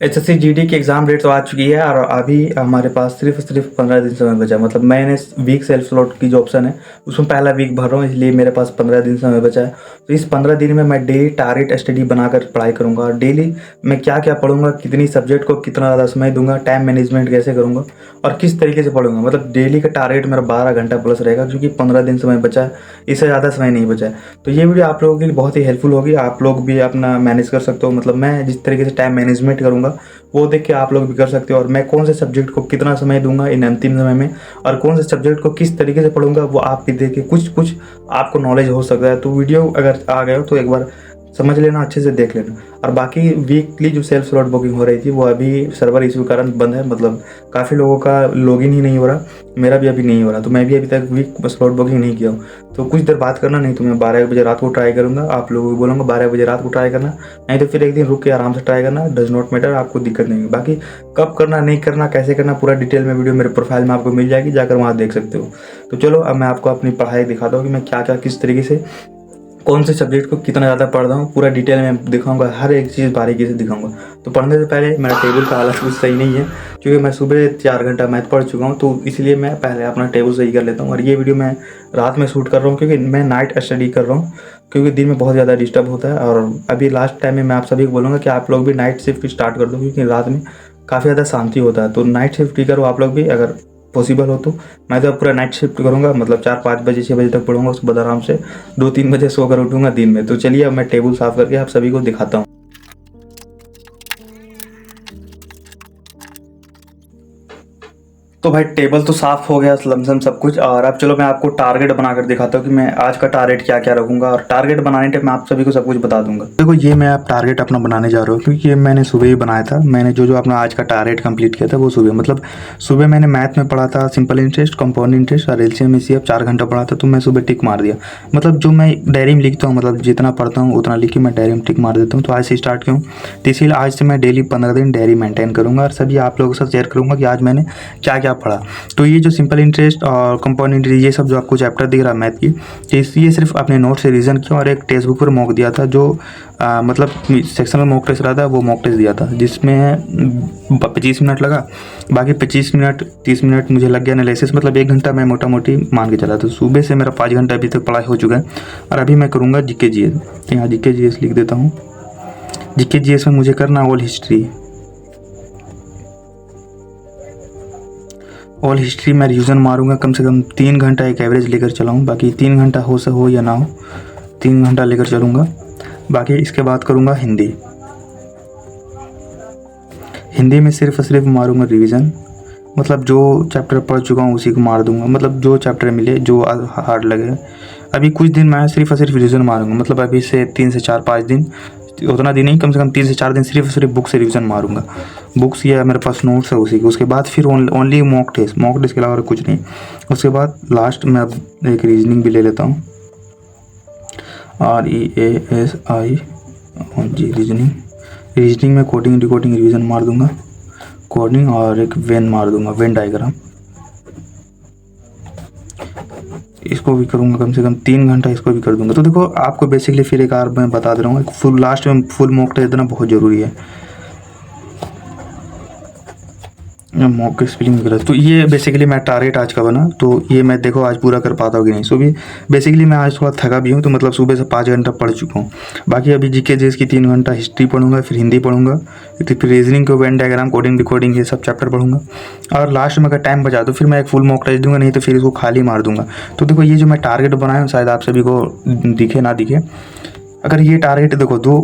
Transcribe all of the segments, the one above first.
SSC GD की exam date तो आ चुकी है और अभी हमारे पास सिर्फ 15 दिन समय बचा है। मतलब मैंने वीक सेल्फ स्लॉट की जो ऑप्शन है उसमें पहला वीक भर रहा हूँ, इसलिए मेरे पास 15 दिन समय बचा है। तो इस 15 दिन में मैं डेली टारगेट स्टडी बनाकर पढ़ाई करूँगा और डेली मैं क्या क्या पढ़ूंगा, कितनी सब्जेक्ट को कितना ज़्यादा समय दूंगा, टाइम मैनेजमेंट कैसे करूँगा और किस तरीके से पढ़ूंगा। मतलब डेली का टारगेट मेरा 12 घंटा प्लस रहेगा, क्योंकि 15 दिन समय बचा है, इससे ज़्यादा समय नहीं बचा है। तो ये वीडियो आप लोगों के लिए बहुत ही हेल्पफुल होगी, आप लोग भी अपना मैनेज कर सकते हो। मतलब मैं जिस तरीके से टाइम मैनेजमेंट करूँगा वो देख के आप लोग भी कर सकते हो, और मैं कौन से सब्जेक्ट को कितना समय दूंगा इन अंतिम समय में और कौन से सब्जेक्ट को किस तरीके से पढ़ूंगा वो आप भी देख के कुछ कुछ आपको नॉलेज हो सकता है। तो वीडियो अगर आ गए हो तो एक बार समझ लेना, अच्छे से देख लेना। और बाकी वीकली जो सेल्फ स्लॉट बुकिंग हो रही थी वो अभी सर्वर इशू के कारण बंद है। मतलब काफ़ी लोगों का लॉगिन ही नहीं हो रहा, मेरा भी अभी नहीं हो रहा, तो मैं भी अभी तक वीक स्लॉट बुकिंग नहीं किया हूँ। तो कुछ देर बात करना, नहीं तो मैं 12 बजे रात को ट्राई करूँगा। आप लोगों को बोलूँगा 12 बजे रात को ट्राई करना, नहीं तो फिर एक दिन रुक के आराम से ट्राई करना, डज नॉट मैटर, आपको दिक्कत नहीं होगी। बाकी कब करना, नहीं करना, कैसे करना, पूरा डिटेल में वीडियो मेरे प्रोफाइल में आपको मिल जाएगी, जाकर वहाँ देख सकते हो। तो चलो अब मैं आपको अपनी पढ़ाई दिखाता हूँ कि मैं क्या क्या किस तरीके से कौन से सब्जेक्ट को कितना ज़्यादा पढ़ रहा हूँ, पूरा डिटेल में दिखाऊंगा, हर एक चीज़ बारीकी से दिखाऊंगा। तो पढ़ने से पहले मेरा टेबल का हालत कुछ सही नहीं है, क्योंकि मैं सुबह 4 घंटा मैथ पढ़ चुका हूँ, तो इसलिए मैं पहले अपना टेबल सही कर लेता हूँ। और ये वीडियो मैं रात में शूट कर रहा हूँ, क्योंकि मैं नाइट स्टडी कर रहा हूँ, क्योंकि दिन में बहुत ज़्यादा डिस्टर्ब होता है। और अभी लास्ट टाइम में मैं आप सभी को बोलूँगा कि आप लोग भी नाइट शिफ्ट स्टार्ट कर दो, क्योंकि रात में काफ़ी ज़्यादा शांति होता है। तो नाइट शिफ्ट ही करो आप लोग भी, अगर पॉसिबल हो तो। मैं तो पूरा नाइट शिफ्ट करूँगा, मतलब 4-5 बजे 6 बजे तक पढ़ूंगा, उसके बाद आराम से 2-3 बजे सोकर उठूंगा दिन में। तो चलिए अब मैं टेबल साफ़ करके आप सभी को दिखाता हूँ। तो भाई टेबल तो साफ हो गया लमसम सब कुछ, और अब चलो मैं आपको टारगेट बनाकर दिखाता हूँ कि मैं आज का टारगेट क्या क्या रखूंगा। और टारगेट बनाने टाइम मैं आप सभी को सब कुछ बता दूंगा। देखो ये मैं आप टारगेट अपना बनाने जा रहा हूँ, क्योंकि ये मैंने सुबह ही बनाया था। मैंने जो जो अपना आज का टारगेट कंप्लीट किया था वो सुबह, मतलब सुबह मैंने मैथ में पढ़ा था सिंपल इंटरेस्ट, कंपाउंड इंटरेस्ट और एलसीएम ईसीएफ 4 घंटा पढ़ा था, तो मैं सुबह टिक मार दिया। मतलब जो मैं डायरी में लिखता हूँ, मतलब जितना पढ़ता हूँ उतना लिख के मैं डायरी में टिक मार देता हूँ। तो आज से स्टार्ट किया हूँ, तो इसीलिए आज से मैं डेली 15 दिन डायरी मेंटेन करूँगा और सभी आप लोगों के साथ शेयर करूँगा कि आज मैंने क्या क्या पढ़ा। तो ये जो सिंपल इंटरेस्ट और कंपाउंड इंटरेस्ट, ये सब जो आपको चैप्टर दिख रहा है मैथ की, ये सिर्फ अपने नोट से रीजन किया और एक टेक्स्ट बुक पर मॉक दिया था। जो मतलब सेक्शन में मॉक टेस्ट रहा था वो मॉक टेस्ट दिया था, जिसमें 25 मिनट लगा। बाकी 25 मिनट 30 मिनट मुझे लग गया एनालिसिस, मतलब 1 घंटा मैं मोटा मोटी मान के चला। तो सुबह से मेरा 5 घंटा अभी तक पढ़ाई हो चुका है। और अभी मैं करूँगा जीके जीएस। तो यहाँ जीके जीएस लिख देता हूँ। जीके जीएस में मुझे करना ऑल हिस्ट्री। ऑल हिस्ट्री में रिवीजन मारूंगा, कम से कम 3 घंटा एक एवरेज लेकर चलाऊँ। बाकी 3 घंटा हो से हो या ना हो, 3 घंटा लेकर चलूँगा। बाकी इसके बाद करूँगा हिंदी। हिंदी में सिर्फ मारूंगा रिवीजन, मतलब जो चैप्टर पढ़ चुका हूँ उसी को मार दूंगा। मतलब जो चैप्टर मिले, जो हार्ड लगे। अभी कुछ दिन मैं सिर्फ रिवीजन मारूंगा, मतलब अभी से 3 से 4-5 दिन, उतना दिन नहीं, कम से कम 3 से 4 दिन सिर्फ बुक से रिवीजन मारूंगा। बुक्स या मेरे पास नोट्स है उसी के। उसके बाद फिर ओनली मॉक टेस्ट के अलावा कुछ नहीं। उसके बाद लास्ट में अब एक रीजनिंग भी ले लेता हूँ, REASI जी, रीजनिंग में कोडिंग डिकोडिंग रिवीजन मार दूंगा, कोडिंग, और एक वेन मार दूंगा, वेन डायग्राम। इसको भी करूँगा कम से कम 3 घंटा, इसको भी कर दूंगा। तो देखो आपको बेसिकली फिर एक बार मैं बता दे रहा हूँ, फुल लास्ट में फुल मॉक टेस्ट देना बहुत ज़रूरी है। मॉक स्पेलिंग वगैरह, तो ये बेसिकली मैं टारगेट आज का बना। तो ये मैं देखो आज पूरा कर पाता हूँ कि नहीं। सो भी बेसिकली मैं आज थोड़ा थका भी हूँ, तो मतलब सुबह से 5 घंटा पढ़ चुका हूँ। बाकी अभी जीके जीएस की 3 घंटा हिस्ट्री पढ़ूंगा, फिर हिंदी पढ़ूंगा, फिर रीजनिंग को वेन डायग्राम कोडिंग डिकोडिंग ये सब चैप्टर पढ़ूंगा। और लास्ट में अगर टाइम बचा तो फिर मैं एक फुल मॉक टेस्ट दूंगा, नहीं तो फिर इसको खाली मार दूंगा। तो देखो ये जो मैं टारगेट बनाया हूँ शायद आप सभी को दिखे ना दिखे। अगर ये टारगेट देखो 2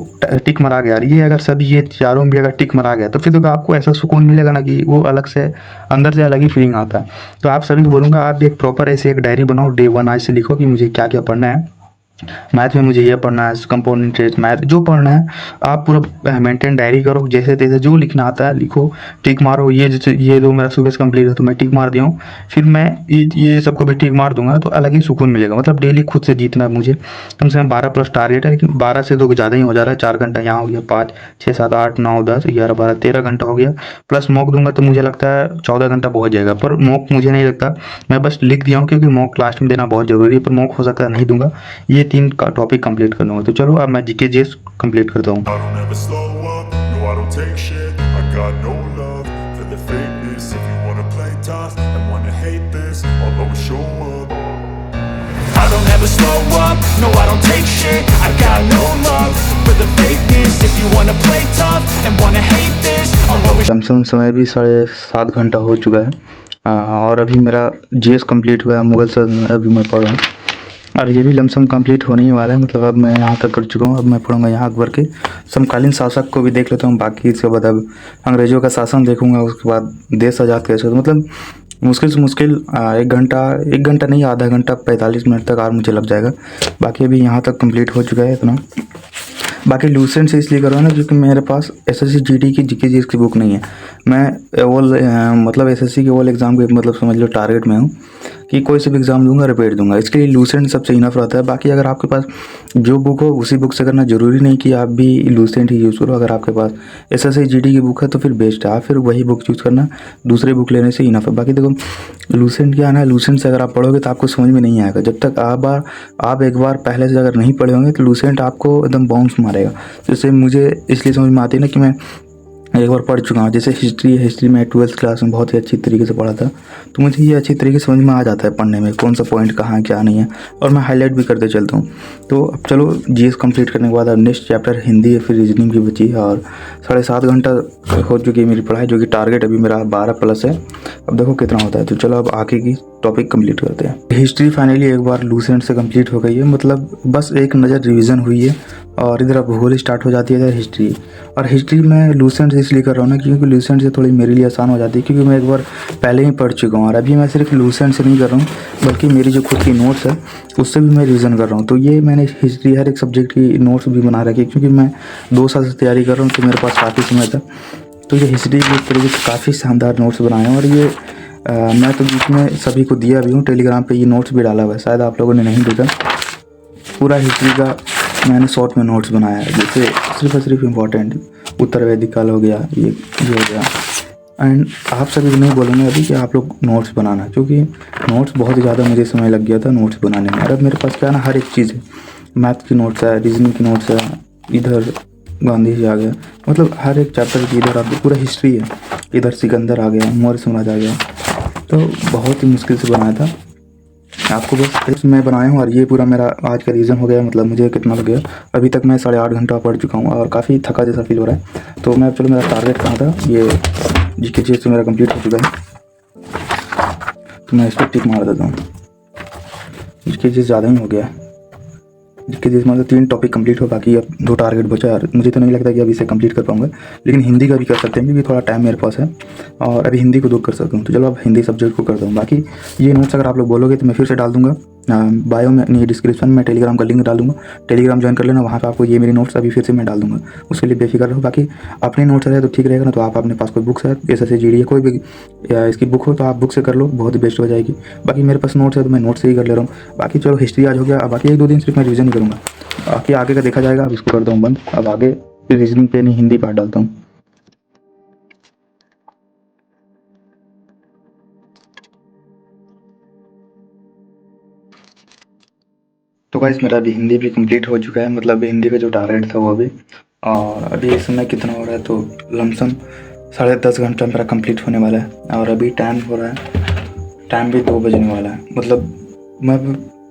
टिक मरा गया, ये अगर सभी ये चारों भी अगर टिक मरा गया, तो फिर देखो आपको ऐसा सुकून मिलेगा ना कि वो अलग से अंदर से अलग ही फीलिंग आता है। तो आप सभी को बोलूँगा आप भी एक प्रॉपर ऐसे एक डायरी बनाओ, डे 1 आज से लिखो कि मुझे क्या क्या पढ़ना है। मैथ में मुझे ये पढ़ना है, कंपाउंड इंटरेस्ट, मैथ जो पढ़ना है आप पूरा मेंटेन डायरी करो, जैसे तैसे जो लिखना आता है लिखो, टिक मारो। ये जैसे ये जो मेरा सुबह से कंप्लीट है तो मैं टिक मार दिया हूँ। फिर मैं ये सबको भी टिक मार दूंगा, तो अलग ही सुकून मिलेगा। मतलब डेली खुद से जीतना है मुझे। कम से कम 12 प्लस टारगेट है, लेकिन 12 से तो ज़्यादा ही हो जा रहा है। 4 घंटा यहाँ हो गया, 5 6 7 8 9 10 11 12 13 घंटा हो गया। प्लस मॉक दूंगा तो मुझे लगता है 14 घंटा पहुँच जाएगा। पर मॉक मुझे नहीं लगता, मैं बस लिख दिया हूँ, क्योंकि मॉक लास्ट में देना बहुत ज़रूरी है। पर मॉक हो सकता है नहीं दूंगा। ये 3 का टॉपिक कंप्लीट कर लूँगा। तो चलो अब मैं जीके जीएस कंप्लीट करता हूँ। No, I don't take shit, I got no love for the fakeness. If you wanna play tough and wanna hate this, I'll always lump sum समय भी 7:30 हो चुका है। और अभी मेरा जीएस कंप्लीट हुआ है, मुगल सल्तनत अभी मैं पढ़ रहा हूँ और ये भी लमसम कंप्लीट होने ही वाला है। मतलब अब मैं यहाँ तक कर चुका हूँ, अब मैं पढ़ूँगा यहाँ अकबर के समकालीन शासक को भी देख लेता हूँ। बाकी इसके बाद अब अंग्रेज़ों का शासन देखूँगा, उसके बाद देश आज़ाद कैसे होता, मतलब मुश्किल से मुश्किल 1 घंटा नहीं, आधा घंटा 45 मिनट तक और मुझे लग जाएगा। बाकी अभी यहाँ तक कंप्लीट हो चुका है इतना। बाकी लूसेंट से इसलिए कर रहा हूँ ना क्योंकि मेरे पास एसएससी जीडी की जीके जीएस की बुक नहीं है। मैं मतलब एसएससी के वो एग्ज़ाम के मतलब समझ लो टारगेट में हूँ कि कोई सा भी एग्ज़ाम दूंगा रिपीट दूंगा, इसके लिए लूसेंट सबसे इनफ रहता है। बाकी अगर आपके पास जो बुक हो उसी बुक से करना, ज़रूरी नहीं कि आप भी लूसेंट ही यूज़ करो। अगर आपके पास एसएससी जीडी की बुक है तो फिर बेस्ट है, आप फिर वही बुक यूज़ करना, दूसरे बुक लेने से इनफ है। बाकी देखो लूसेंट क्या है ना, लूसेंट से अगर आप पढ़ोगे तो आपको समझ में नहीं आएगा जब तक आप एक बार पहले से अगर नहीं पढ़े होंगे तो लूसेंट आपको एकदम बाउंस मारेगा। जैसे मुझे इसलिए समझ में आती है ना कि मैं एक बार पढ़ चुका हूँ। जैसे हिस्ट्री में 12th क्लास में बहुत ही अच्छी तरीके से पढ़ा था, तो मुझे ये अच्छी तरीके से समझ में आ जाता है पढ़ने में कौन सा पॉइंट कहाँ क्या नहीं है, और मैं हाईलाइट भी करते चलता हूँ। तो अब चलो जीएस कंप्लीट करने के बाद अब नेक्स्ट चैप्टर हिंदी है, फिर रीजनिंग की बची है और 7.5 घंटा हो चुकी है मेरी पढ़ाई, जो कि टारगेट अभी मेरा 12+ है। अब देखो कितना होता है। तो चलो अब आगे की टॉपिक कंप्लीट करते हैं। हिस्ट्री फाइनली एक बार लूसेंट से कंप्लीट हो गई है, मतलब बस एक नज़र रिवीजन हुई है और इधर अब भूगोल स्टार्ट हो जाती है इधर हिस्ट्री। और हिस्ट्री में लूसेंट से इसलिए कर रहा हूँ ना क्योंकि लूसेंट से थोड़ी मेरे लिए आसान हो जाती है, क्योंकि मैं एक बार पहले ही पढ़ चुका हूँ। और अभी मैं सिर्फ लूसेंट से नहीं कर रहा हूँ बल्कि मेरी जो खुद की नोट्स है उससे भी मैं रिवीजन कर रहा हूँ। तो ये मैंने हिस्ट्री हर एक सब्जेक्ट की नोट्स भी बना रखी है, क्योंकि मैं 2 साल से तैयारी कर रहा हूँ तो मेरे पास काफ़ी समय था। तो ये हिस्ट्री के एक तरीके से काफ़ी शानदार नोट्स बनाए हैं और ये मैं तो बीच में सभी को दिया भी हूँ, टेलीग्राम पे ये नोट्स भी डाला हुआ है, शायद आप लोगों ने नहीं देखा। पूरा हिस्ट्री का मैंने शॉर्ट में नोट्स बनाया है, जैसे सिर्फ और सिर्फ इम्पोर्टेंट उत्तर वैदिक काल हो गया, ये हो गया। एंड आप सभी को नहीं बोलूँगा अभी कि आप लोग नोट्स बनाना, क्योंकि नोट्स बहुत ज़्यादा मुझे समय लग गया था नोट्स बनाने में। और अब मेरे पास क्या ना हर एक चीज़ है, मैथ की नोट्स है, रीजनिंग की नोट्स है, इधर गांधी जी आ गया, मतलब हर एक चैप्टर की इधर आपकी पूरा हिस्ट्री है, इधर सिकंदर आ गया, मौर्य साम्राज्य आ गया। तो बहुत ही मुश्किल से बनाया था, आपको बस मैं बनाया हूँ। और ये पूरा मेरा आज का रीज़न हो गया, मतलब मुझे कितना लग गया, अभी तक मैं 8.5 घंटा पढ़ चुका हूँ और काफ़ी थका जैसा फील हो रहा है। तो मैं चलो मेरा टारगेट कहाँ था, ये जीके जीएस तो मेरा कंप्लीट हो चुका है, तो मैं इस पर टिक मार देता हूँ। जीके जीएस ज़्यादा ही हो गया, जीके जीएस मतलब 3 टॉपिक कंप्लीट हो, बाकी अब 2 टारगेट बचा है। मुझे तो नहीं लगता कि अब इसे कंप्लीट कर पाऊंगा, लेकिन हिंदी का भी कर सकते हैं क्योंकि थोड़ा टाइम मेरे पास है और अभी हिंदी को 2 कर सकता हूँ। तो चलो अब हिंदी सब्जेक्ट को करता हूँ। बाकी ये नोट्स अगर आप लोग बोलोगे तो मैं फिर से डाल दूँगा बायो में, नहीं डिस्क्रिप्शन में टेलीग्राम का लिंक डाल दूँगा, टेलीग्राम ज्वाइन कर लेना, वहाँ पर आपको ये मेरी नोट्स अभी फिर से मैं डाल दूँगा, उसके लिए बेफिक्र रहो। बाकी अपने नोट्स रहे तो ठीक रहेगा ना, तो आप अपने पास कोई बुक्स है एसएससी जीडी कोई भी इसकी बुक हो तो आप बुक से कर लो, बहुत ही बेस्ट हो जाएगी। बाकी मेरे पास नोट्स है तो मैं नोट्स से ही कर ले रहा हूँ। बाकी चलो हिस्ट्री आज हो गया, अब बाकी 1-2 दिन सिर्फ मैं रिविजन ही करूँगा, बाकी आगे का देखा जाएगा। अब इसको करता हूँ बंद, अब आगे रीजनिंग पे नहीं हिंदी पार्ट डालता हूँ। तो गाइस मेरा अभी हिंदी भी कंप्लीट हो चुका है, मतलब हिंदी का जो टारगेट था वो भी, और अभी इस समय कितना हो रहा है तो लमसम 10.5 घंटा मेरा कंप्लीट होने वाला है। और अभी टाइम हो रहा है, टाइम भी 2 बजने वाला है।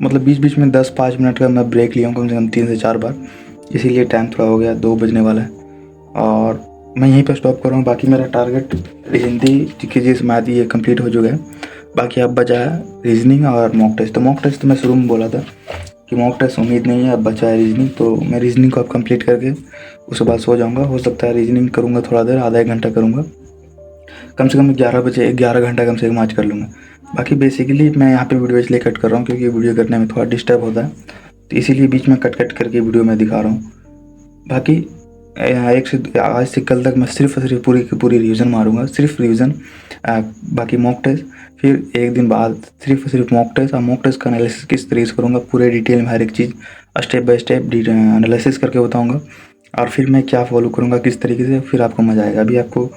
मतलब बीच बीच में 10-5 मिनट का मैं ब्रेक लिया हूँ कम से कम 3 से 4 बार, इसीलिए टाइम थोड़ा हो गया, 2 बजने वाला है और मैं यहीं पर स्टॉप कर रहा हूँ। बाकी मेरा target Hindi GK GS math ये कंप्लीट हो चुका है, बाकी अब बचा है रीजनिंग और मॉक टेस्ट। तो मॉक टेस्ट तो मैं शुरू में बोला था कि मॉक टेस्ट उम्मीद नहीं है, अब बचा है रीजनिंग, तो मैं रीजनिंग को अब कंप्लीट करके उसके बाद सो जाऊंगा। हो सकता है रीजनिंग करूंगा थोड़ा देर, आधा 1 घंटा करूंगा, कम से कम 11 बजे 11 घंटा कम से कम आज कर लूँगा। बाकी बेसिकली मैं यहाँ पे वीडियो इसलिए कट कर रहा हूँ क्योंकि वीडियो करने में थोड़ा डिस्टर्ब होता है, तो इसीलिए बीच में कट करके वीडियो में दिखा रहा हूँ। बाकी आज से कल तक मैं सिर्फ और सिर्फ पूरी की पूरी रिवीजन मारूंगा, सिर्फ रिवीजन, बाकी मॉक टेस्ट, फिर 1 दिन बाद सिर्फ और सिर्फ मॉक टेस्ट। और मॉक टेस्ट का एनालिसिस किस तरीके से करूँगा, पूरे डिटेल में हर एक चीज़ स्टेप बाय स्टेप एनालिसिस करके बताऊँगा, और फिर मैं क्या फॉलो करूँगा किस तरीके से, फिर आपको मज़ा आएगा। अभी आपको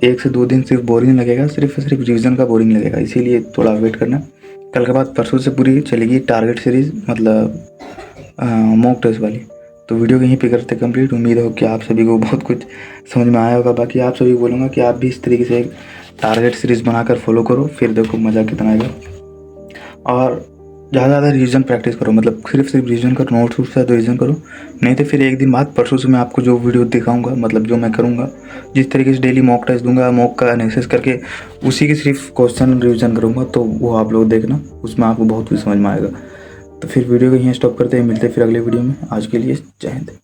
1 से 2 दिन सिर्फ बोरिंग लगेगा, सिर्फ और सिर्फ रिवीजन का बोरिंग लगेगा, इसीलिए थोड़ा वेट करना। कल के बाद परसों से पूरी चलेगी टारगेट सीरीज़, मतलब मॉक टेस्ट वाली। तो वीडियो यहीं पे करते कंप्लीट। उम्मीद हो कि आप सभी को बहुत कुछ समझ में आया होगा। बाकी आप सभी को बोलूँगा कि आप भी इस तरीके से टारगेट सीरीज़ बनाकर फॉलो करो, फिर देखो मज़ा कितना आएगा। और ज़्यादा रिवीजन प्रैक्टिस करो, मतलब सिर्फ रिवीजन करो, नोट्स वोट्स है तो रिवीजन करो, नहीं तो फिर एक दिन बाद परसों से मैं आपको जो वीडियो दिखाऊंगा, मतलब जो मैं करूंगा, जिस तरीके से डेली मॉक टेस्ट दूंगा, मॉक का एनालिसिस करके उसी के सिर्फ क्वेश्चन रिवीजन करूंगा, तो वो आप लोग देखना, उसमें आपको बहुत कुछ समझ में आएगा। तो फिर वीडियो को यहीं स्टॉप करते हैं, मिलते हैं फिर अगले वीडियो में। आज के लिए जय हिंद।